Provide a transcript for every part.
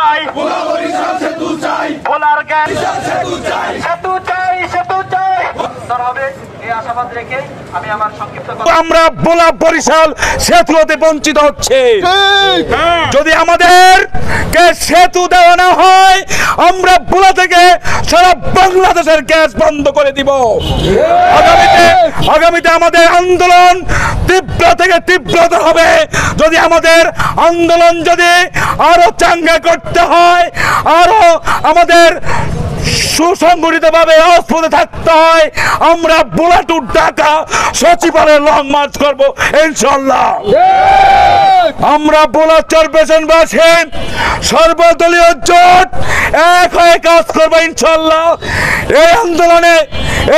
চাই, ভোলার গ্যাস সেতু চাই, সেতু চাই। হবে এই আশাবাদ রেখে আমি আমার সংক্ষিপ্ত আমরা ভোলা বরিশাল সেতু হতে বঞ্চিত হচ্ছে। যদি আমাদের সেতু দেওয়া না হয় আমরা ভোলা থেকে সারা বাংলাদেশের গ্যাস বন্ধ করে দিব। আগামীতে আমাদের আন্দোলন তীব্র থেকে তীব্রতর হবে। যদি আমাদের আন্দোলন যদি আরো চাঙ্গা করতে হয়, আরো আমাদের সুসংগঠিতভাবে রাজপথে থাকতে হয়, আমরা ভোলা টু ঢাকা সচিবালয়ে লং মার্চ করবো ইনশাল্লাহ। আমরা ভোলা চরপেশনবাসী সর্বদলীয় জোট এক হয়ে কাজ করবো ইনশাল্লাহ। এই আন্দোলনে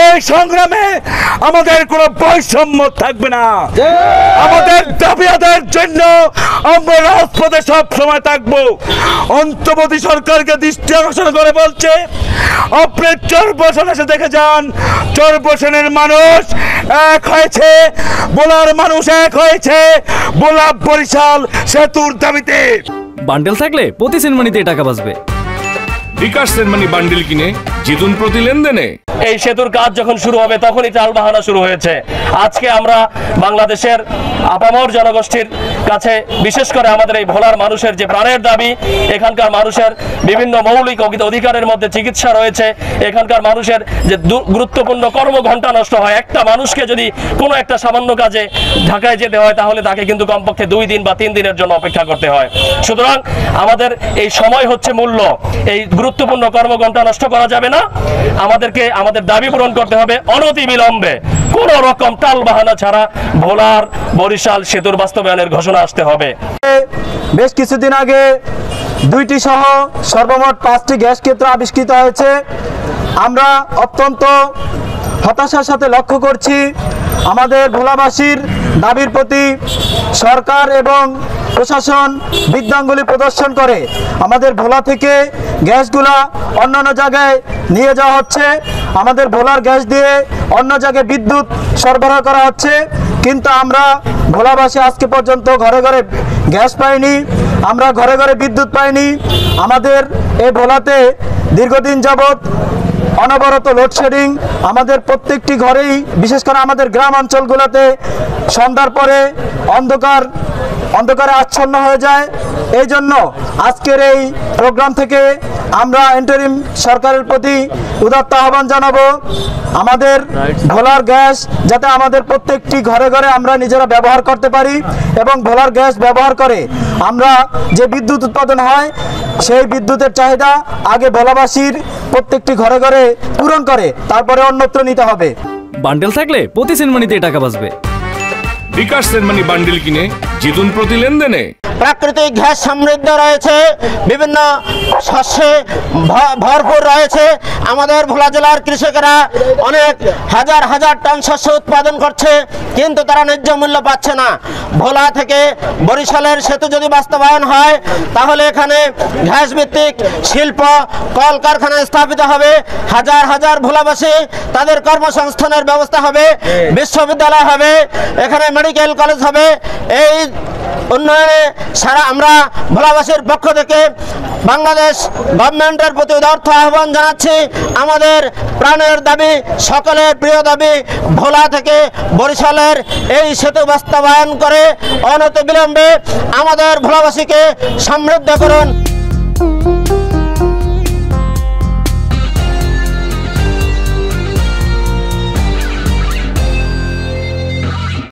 এই সংগ্রামে আমাদের কোনো বৈষম্য থাকবে না। আমাদের দাবি আদায়ের জন্য আমরা রাজপথে সব সময় থাকবো। অন্তর্বর্তী সরকারকে দৃষ্টি আকর্ষণ করে বলছে, আপনি চরপেশন এসে দেখে যান, চরপেশনের মানুষ এক হয়েছে, ভোলার মানুষ এক হয়েছে ভোলা বরিশাল সেতুর দাবিতে। বান্ডেল থাকলে প্রতি সেনমানিতে টাকা বাঁচবে। বিকাশ সেনমানি বান্ডেল কিনে জিতুন প্রতি লেনদেনে। এই সেতুর কাজ যখন শুরু হবে তখনই টালবাহানা শুরু হয়েছে। আজকে আমরা বাংলাদেশের আপামর জনগোষ্ঠীর কাছে, বিশেষ করে আমাদের এই ভোলার মানুষের যে প্রাণের দাবি, এখানকার মানুষের বিভিন্ন মৌলিক অধিকারের মধ্যে চিকিৎসা রয়েছে, এখানকার মানুষের যে গুরুত্বপূর্ণ কর্মঘণ্টা নষ্ট হয়। একটা মানুষকে যদি কোনো একটা সামান্য কাজে ঢাকায় যেতে হয় তাহলে তাকে কিন্তু কমপক্ষে 2 দিন বা 3 দিনের জন্য অপেক্ষা করতে হয়। সুতরাং আমাদের এই সময় হচ্ছে মূল্য। এই গুরুত্বপূর্ণ কর্মঘণ্টা নষ্ট করা যাবে না। আমাদেরকে আমাদের দাবি পূরণ করতে হবে অনতি বিলম্বে। কোন রকম টালবাহানা ছাড়া ভোলার বরিশাল সেতুর বাস্তবায়নের ঘোষণা আসতে হবে। বেশ কিছুদিন আগে 2টি সহ সর্বমোট 5টি গ্যাস কেন্দ্র আবিষ্কৃত হয়েছে। আমরা অত্যন্ত হতাশার সাথে লক্ষ্য করছি আমাদের ভোলাবাসীর দাবির প্রতি সরকার এবং প্রশাসন বৃদ্ধাঙ্গুলি প্রদর্শন করে আমাদের ভোলা থেকে গ্যাসগুলা অন্যান্য জায়গায় নিয়ে যাওয়া হচ্ছে। আমাদের ভোলার গ্যাস দিয়ে অন্য জায়গায় বিদ্যুৎ সরবরাহ করা হচ্ছে, কিন্তু আমরা ভোলাবাসী আজকে পর্যন্ত ঘরে ঘরে গ্যাস পাইনি, আমরা ঘরে ঘরে বিদ্যুৎ পাইনি। আমাদের এই ভোলাতে দীর্ঘদিন যাবৎ অনবরত লোডশেডিং। আমাদের প্রত্যেকটি ঘরেই, বিশেষ করে আমাদের গ্রাম অঞ্চলগুলোতে সন্ধ্যার পরে অন্ধকারে আচ্ছন্ন হয়ে যায়। এই জন্য আজকের এই প্রোগ্রাম থেকে আমরা ইন্টারিম সরকারের প্রতি উদাত্ত আহ্বান জানাবো, আমাদের ভোলার গ্যাস যাতে আমাদের প্রত্যেকটি ঘরে ঘরে আমরা নিজেরা ব্যবহার করতে পারি এবং ভোলার গ্যাস ব্যবহার করে আমরা যে বিদ্যুৎ উৎপাদন হয় সেই বিদ্যুতের চাহিদা আগে ভোলাবাসীর প্রত্যেকটি ঘরে ঘরে পূরণ করে তারপরে অন্যত্র নিতে হবে। বান্ডেল থাকলে প্রতি সেনমানিতে টাকা বাঁচবে। বিকাশ সেনমানি বান্ডেল কিনে জিতুন প্রতি লেনদেনে। প্রাকৃতিক গ্যাস সমৃদ্ধ রয়েছে, বিভিন্ন শস্যে ভরপুর রয়েছে। আমাদের ভোলা জেলার কৃষকেরা অনেক হাজার হাজার টন শস্য উৎপাদন করছে, কিন্তু তারা ন্যায্য মূল্য পাচ্ছে না। ভোলা থেকে বরিশালের সেতু যদি বাস্তবায়ন হয় তাহলে এখানে গ্যাস ভিত্তিক শিল্প কলকারখানা স্থাপিত হবে, হাজার হাজার ভোলাবাসী তাদের কর্মসংস্থানের ব্যবস্থা হবে, বিশ্ববিদ্যালয় হবে, এখানে মেডিকেল কলেজ হবে। এই উন্নয়নে সারা আমরা ভোলাবাসীর পক্ষ থেকে বাংলাদেশ গভর্নমেন্টের প্রতি উদার্ত আহ্বান জানাচ্ছি। আমাদের প্রাণের দাবি, সকলের প্রিয় দাবি, ভোলা থেকে বরিশালের এই সেতু বাস্তবায়ন করে অনতিবিলম্বে আমাদের ভোলাবাসীকে সমৃদ্ধ করুন।